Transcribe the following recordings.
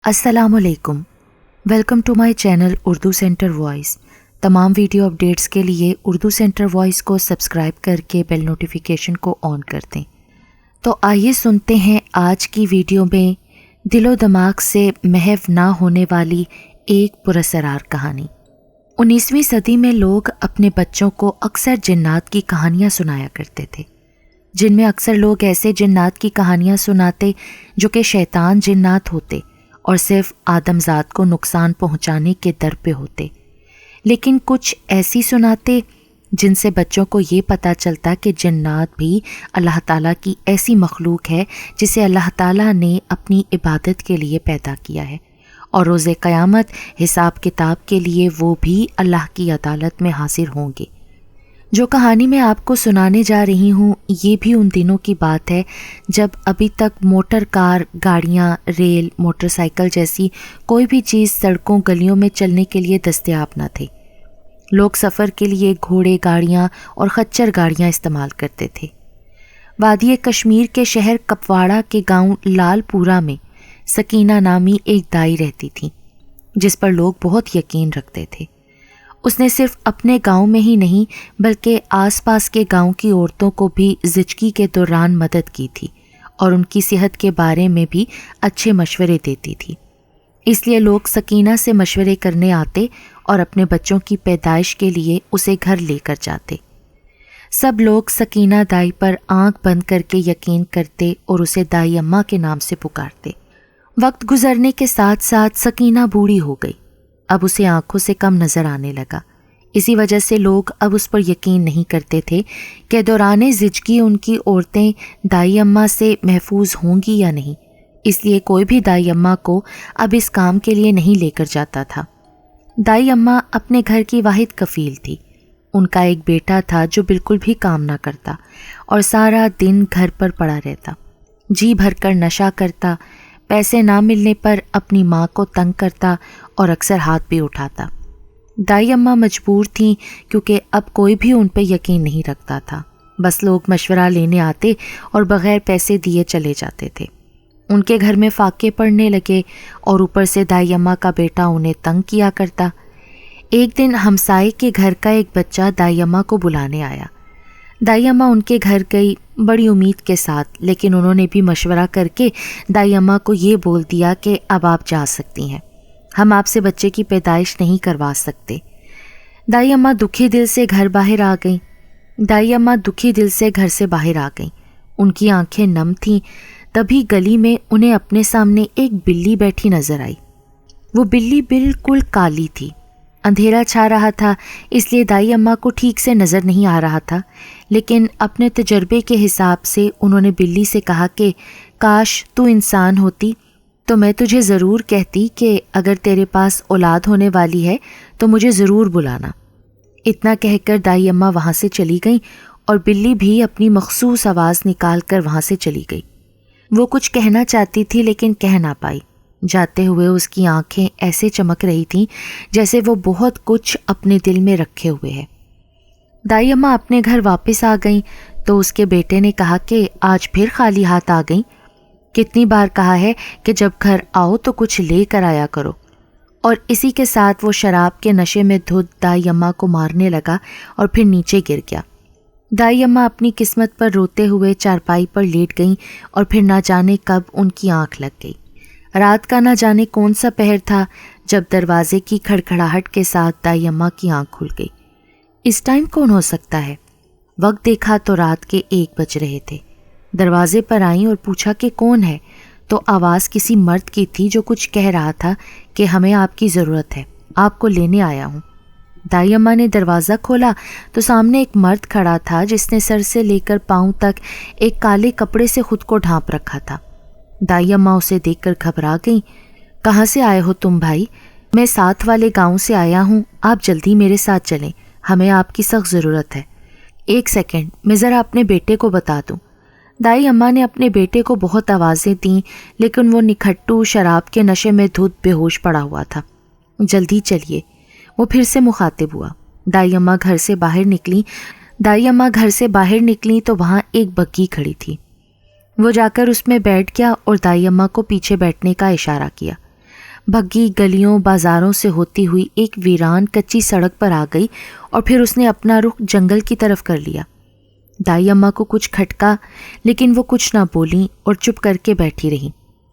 السلام علیکم، welcome to my channel Urdu center voice. تمام ویڈیو اپڈیٹس کے لیے اردو سینٹر وائس کو سبسکرائب کر کے بیل نوٹیفیکیشن کو آن کر دیں۔ تو آئیے سنتے ہیں آج کی ویڈیو میں دل و دماغ سے محو نہ ہونے والی ایک پراسرار کہانی۔ 19ویں صدی میں لوگ اپنے بچوں کو اکثر جنات کی کہانیاں سنایا کرتے تھے، جن میں اکثر لوگ ایسے جنات کی کہانیاں سناتے جو کہ شیطان جنات ہوتے اور صرف آدم ذات کو نقصان پہنچانے کے در پہ ہوتے، لیکن کچھ ایسی سناتے جن سے بچوں کو یہ پتہ چلتا کہ جنات بھی اللہ تعالیٰ کی ایسی مخلوق ہے جسے اللہ تعالیٰ نے اپنی عبادت کے لیے پیدا کیا ہے، اور روز قیامت حساب کتاب کے لیے وہ بھی اللہ کی عدالت میں حاضر ہوں گے۔ جو کہانی میں آپ کو سنانے جا رہی ہوں یہ بھی ان دنوں کی بات ہے جب ابھی تک موٹر کار، گاڑیاں، ریل، موٹر سائیکل جیسی کوئی بھی چیز سڑکوں گلیوں میں چلنے کے لیے دستیاب نہ تھے۔ لوگ سفر کے لیے گھوڑے گاڑیاں اور خچر گاڑیاں استعمال کرتے تھے۔ وادی کشمیر کے شہر کپواڑہ کے گاؤں لال پورہ میں سکینہ نامی ایک دائی رہتی تھی جس پر لوگ بہت یقین رکھتے تھے۔ اس نے صرف اپنے گاؤں میں ہی نہیں بلکہ آس پاس کے گاؤں کی عورتوں کو بھی زچگی کے دوران مدد کی تھی اور ان کی صحت کے بارے میں بھی اچھے مشورے دیتی تھی۔ اس لیے لوگ سکینہ سے مشورے کرنے آتے اور اپنے بچوں کی پیدائش کے لیے اسے گھر لے کر جاتے۔ سب لوگ سکینہ دائی پر آنکھ بند کر کے یقین کرتے اور اسے دائی اماں کے نام سے پکارتے۔ وقت گزرنے کے ساتھ ساتھ سکینہ بوڑھی ہو گئی، اب اسے آنکھوں سے کم نظر آنے لگا۔ اسی وجہ سے لوگ اب اس پر یقین نہیں کرتے تھے کہ دوران زچگی ان کی عورتیں دائی اماں سے محفوظ ہوں گی یا نہیں، اس لیے کوئی بھی دائی اماں کو اب اس کام کے لیے نہیں لے کر جاتا تھا۔ دائی اماں اپنے گھر کی واحد کفیل تھی۔ ان کا ایک بیٹا تھا جو بالکل بھی کام نہ کرتا اور سارا دن گھر پر پڑا رہتا، جی بھر کر نشہ کرتا، پیسے نہ ملنے پر اپنی ماں کو تنگ کرتا اور اکثر ہاتھ بھی اٹھاتا۔ دائی اماں مجبور تھیں کیونکہ اب کوئی بھی ان پہ یقین نہیں رکھتا تھا، بس لوگ مشورہ لینے آتے اور بغیر پیسے دیے چلے جاتے تھے۔ ان کے گھر میں فاقے پڑنے لگے اور اوپر سے دائی اماں کا بیٹا انہیں تنگ کیا کرتا۔ ایک دن ہمسائے کے گھر کا ایک بچہ دائی اماں کو بلانے آیا۔ دائی اماں ان کے گھر گئی بڑی امید کے ساتھ، لیکن انہوں نے بھی مشورہ کر کے دائی اماں کو یہ بول دیا کہ اب آپ جا سکتی ہیں، ہم آپ سے بچے کی پیدائش نہیں کروا سکتے۔ دائی اماں دکھی دل سے گھر سے باہر آ گئیں۔ ان کی آنکھیں نم تھیں۔ تبھی گلی میں انہیں اپنے سامنے ایک بلی بیٹھی نظر آئی۔ وہ بلی بالکل کالی تھی۔ اندھیرا چھا رہا تھا اس لیے دائی اماں کو ٹھیک سے نظر نہیں آ رہا تھا، لیکن اپنے تجربے کے حساب سے انہوں نے بلی سے کہا کہ کاش تو انسان ہوتی تو میں تجھے ضرور کہتی کہ اگر تیرے پاس اولاد ہونے والی ہے تو مجھے ضرور بلانا۔ اتنا کہہ کر دائی اماں وہاں سے چلی گئیں اور بلی بھی اپنی مخصوص آواز نکال کر وہاں سے چلی گئی۔ وہ کچھ کہنا چاہتی تھی لیکن کہہ نہ پائی۔ جاتے ہوئے اس کی آنکھیں ایسے چمک رہی تھیں جیسے وہ بہت کچھ اپنے دل میں رکھے ہوئے ہے۔ دائی اماں اپنے گھر واپس آ گئیں تو اس کے بیٹے نے کہا کہ آج پھر خالی ہاتھ آ گئیں، کتنی بار کہا ہے کہ جب گھر آؤ تو کچھ لے کر آیا کرو۔ اور اسی کے ساتھ وہ شراب کے نشے میں دھت دائی اماں کو مارنے لگا اور پھر نیچے گر گیا۔ دائی اماں اپنی قسمت پر روتے ہوئے چارپائی پر لیٹ گئیں اور پھر نہ جانے کب ان کی آنکھ لگ گئی۔ رات کا نہ جانے کون سا پہر تھا جب دروازے کی کھڑکھڑاہٹ کے ساتھ دائی اماں کی آنکھ کھل گئی۔ اس ٹائم کون ہو سکتا ہے؟ وقت دیکھا تو رات کے 1 بج رہے تھے۔ دروازے پر آئیں اور پوچھا کہ کون ہے، تو آواز کسی مرد کی تھی جو کچھ کہہ رہا تھا کہ ہمیں آپ کی ضرورت ہے، آپ کو لینے آیا ہوں۔ دائی اماں نے دروازہ کھولا تو سامنے ایک مرد کھڑا تھا جس نے سر سے لے کر پاؤں تک ایک کالے کپڑے سے خود کو ڈھانپ رکھا تھا۔ دائی اماں اسے دیکھ کر گھبرا گئیں۔ کہاں سے آئے ہو تم بھائی؟ میں ساتھ والے گاؤں سے آیا ہوں، آپ جلدی میرے ساتھ چلیں، ہمیں آپ کی سخت ضرورت ہے۔ 1 سیکنڈ میں ذرا اپنے بیٹے کو بتا دوں۔ دائی اماں نے اپنے بیٹے کو بہت آوازیں دیں لیکن وہ نکھٹو شراب کے نشے میں دھت بے ہوش پڑا ہوا تھا۔ جلدی چلیے، وہ پھر سے مخاطب ہوا۔ دائی اماں گھر سے باہر نکلیں تو وہاں ایک بگھی کھڑی تھی۔ وہ جا کر اس میں بیٹھ گیا اور دائی اماں کو پیچھے بیٹھنے کا اشارہ کیا۔ بھگی گلیوں بازاروں سے ہوتی ہوئی ایک ویران کچی سڑک پر آ گئی اور پھر اس نے اپنا رخ جنگل کی طرف کر لیا۔ دائی اماں کو کچھ کھٹکا لیکن وہ کچھ نہ بولیں اور چپ کر کے بیٹھی رہیں۔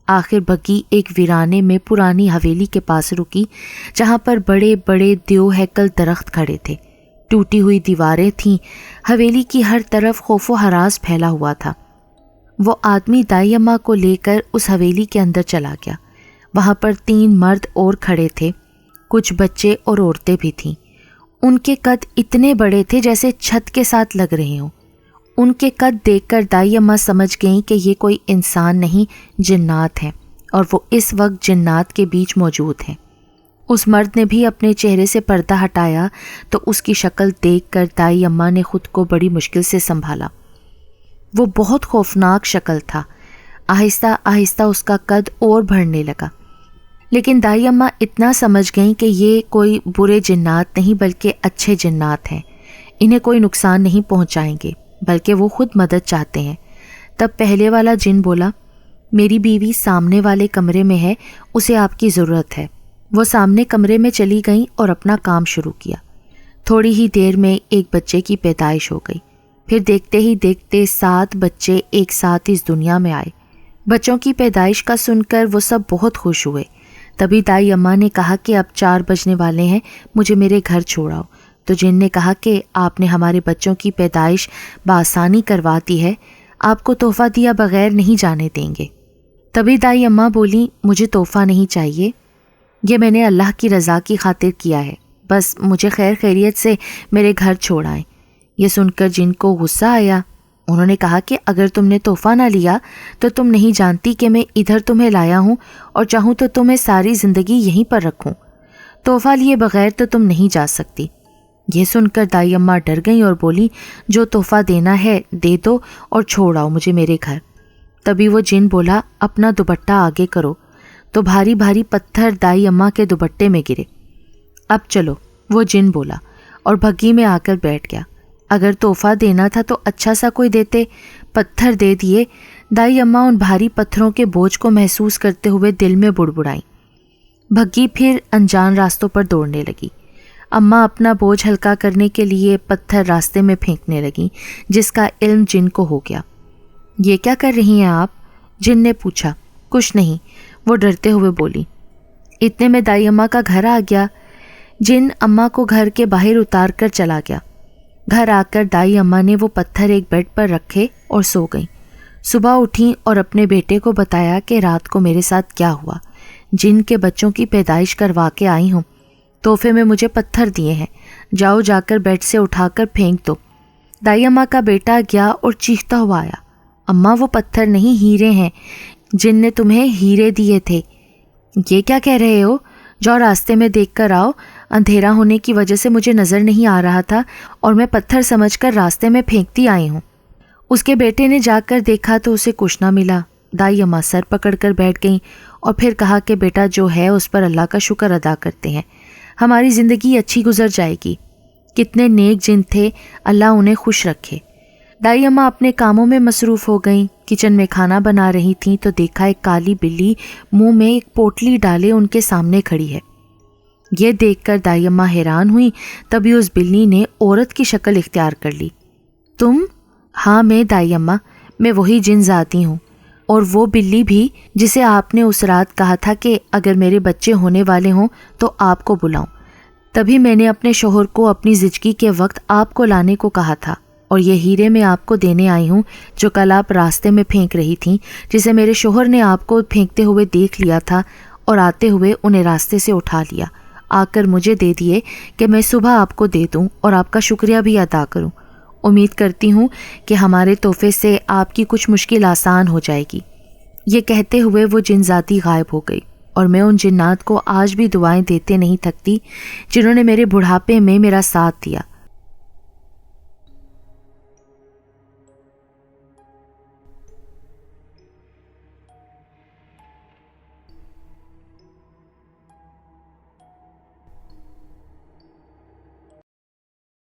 آخر بھگی ایک ویرانے میں پرانی حویلی کے پاس رکی جہاں پر بڑے بڑے دیو ہیکل درخت کھڑے تھے، ٹوٹی ہوئی دیواریں تھیں، حویلی کی ہر طرف خوف و ہراس پھیلا ہوا تھا۔ وہ آدمی دائی اماں کو لے کر اس حویلی کے اندر چلا گیا۔ وہاں پر 3 مرد اور کھڑے تھے، کچھ بچے اور عورتیں بھی تھیں۔ ان کے قد اتنے بڑے تھے جیسے چھت کے ساتھ لگ رہے ہوں۔ ان کے قد دیکھ کر دائی اماں سمجھ گئیں کہ یہ کوئی انسان نہیں، جنات ہیں، اور وہ اس وقت جنات کے بیچ موجود ہیں۔ اس مرد نے بھی اپنے چہرے سے پردہ ہٹایا تو اس کی شکل دیکھ کر دائی اماں نے خود کو بڑی مشکل سے سنبھالا۔ وہ بہت خوفناک شکل تھا۔ آہستہ آہستہ اس کا قد اور بڑھنے لگا، لیکن دائی اماں اتنا سمجھ گئیں کہ یہ کوئی برے جنات نہیں بلکہ اچھے جنات ہیں، انہیں کوئی نقصان نہیں پہنچائیں گے بلکہ وہ خود مدد چاہتے ہیں۔ تب پہلے والا جن بولا، میری بیوی سامنے والے کمرے میں ہے، اسے آپ کی ضرورت ہے۔ وہ سامنے کمرے میں چلی گئیں اور اپنا کام شروع کیا۔ تھوڑی ہی دیر میں ایک بچے کی پیدائش ہو گئی، پھر دیکھتے ہی دیکھتے 7 بچے ایک ساتھ اس دنیا میں آئے۔ بچوں کی پیدائش کا سن کر وہ سب بہت خوش ہوئے۔ تبھی دائی اماں نے کہا کہ اب 4 بجنے والے ہیں، مجھے میرے گھر چھوڑاؤ۔ تو جن نے کہا کہ آپ نے ہمارے بچوں کی پیدائش بآسانی کروا دی ہے، آپ کو تحفہ دیا بغیر نہیں جانے دیں گے۔ تبھی دائی اماں بولیں، مجھے تحفہ نہیں چاہیے، یہ میں نے اللہ کی رضا کی خاطر کیا ہے، بس مجھے خیر خیریت سے میرے گھر چھوڑائیں۔ یہ سن کر جن کو غصہ آیا، انہوں نے کہا کہ اگر تم نے تحفہ نہ لیا تو تم نہیں جانتی کہ میں ادھر تمہیں لایا ہوں اور چاہوں تو تمہیں ساری زندگی یہیں پر رکھوں۔ تحفہ لیے بغیر تو تم نہیں جا سکتی۔ یہ سن کر دائی اماں ڈر گئیں اور بولیں، جو تحفہ دینا ہے دے دو اور چھوڑ آؤ مجھے میرے گھر۔ تبھی وہ جن بولا، اپنا دوپٹہ آگے کرو، تو بھاری بھاری پتھر دائی اماں کے دوپٹے میں گرے۔ اب چلو، وہ جن بولا اور بھگی میں آ کر بیٹھ گیا۔ اگر تحفہ دینا تھا تو اچھا سا کوئی دیتے، پتھر دے دیے۔ دائی اماں ان بھاری پتھروں کے بوجھ کو محسوس کرتے ہوئے دل میں بڑبڑائیں۔ بھگی پھر انجان راستوں پر دوڑنے لگی۔ اماں اپنا بوجھ ہلکا کرنے کے لیے پتھر راستے میں پھینکنے لگیں، جس کا علم جن کو ہو گیا۔ یہ کیا کر رہی ہیں آپ؟ جن نے پوچھا۔ کچھ نہیں، وہ ڈرتے ہوئے بولی۔ اتنے میں دائی اماں کا گھر آ گیا۔ جن اماں کو گھر کے باہر اتار کر چلا گیا۔ گھر آ کر دائی اماں نے وہ پتھر ایک بیڈ پر رکھے اور سو گئیں۔ صبح اٹھیں اور اپنے بیٹے کو بتایا کہ رات کو میرے ساتھ کیا ہوا۔ جن کے بچوں کی پیدائش کروا کے آئی ہوں، تحفے میں مجھے پتھر دیے ہیں، جاؤ جا کر بیڈ سے اٹھا کر پھینک دو۔ دائی اماں کا بیٹا گیا اور چیختا ہوا آیا، اماں وہ پتھر نہیں، ہیرے ہیں، جن نے تمہیں ہیرے دیے تھے۔ یہ کیا کہہ رہے ہو؟ جاؤ راستے میں دیکھ کر آؤ، اندھیرا ہونے کی وجہ سے مجھے نظر نہیں آ رہا تھا اور میں پتھر سمجھ کر راستے میں پھینکتی آئی ہوں۔ اس کے بیٹے نے جا کر دیکھا تو اسے کچھ نہ ملا۔ دائی اماں سر پکڑ کر بیٹھ گئیں اور پھر کہا کہ بیٹا جو ہے اس پر اللہ کا شکر ادا کرتے ہیں، ہماری زندگی اچھی گزر جائے گی۔ کتنے نیک جن تھے، اللہ انہیں خوش رکھے۔ دائی اماں اپنے کاموں میں مصروف ہو گئیں۔ کچن میں کھانا بنا رہی تھیں تو دیکھا ایک کالی بلی منہ میں ایک پوٹلی ڈالے ان کے سامنے کھڑی ہے۔ یہ دیکھ کر دائی اماں حیران ہوئی۔ تبھی اس بلی نے عورت کی شکل اختیار کر لی۔ تم؟ ہاں میں دائی اماں، میں وہی جن ذاتی ہوں، اور وہ بلی بھی جسے آپ نے اس رات کہا تھا کہ اگر میرے بچے ہونے والے ہوں تو آپ کو بلاؤں۔ تبھی میں نے اپنے شوہر کو اپنی زچگی کے وقت آپ کو لانے کو کہا تھا، اور یہ ہیرے میں آپ کو دینے آئی ہوں جو کل آپ راستے میں پھینک رہی تھیں، جسے میرے شوہر نے آپ کو پھینکتے ہوئے دیکھ لیا تھا اور آتے ہوئے انہیں راستے سے اٹھا لیا، آ کر مجھے دے دیے کہ میں صبح آپ کو دے دوں اور آپ کا شکریہ بھی ادا کروں۔ امید کرتی ہوں کہ ہمارے تحفے سے آپ کی کچھ مشکل آسان ہو جائے گی۔ یہ کہتے ہوئے وہ جن ذاتی غائب ہو گئی، اور میں ان جنات کو آج بھی دعائیں دیتے نہیں تھکتی جنہوں نے میرے بڑھاپے میں میرا ساتھ دیا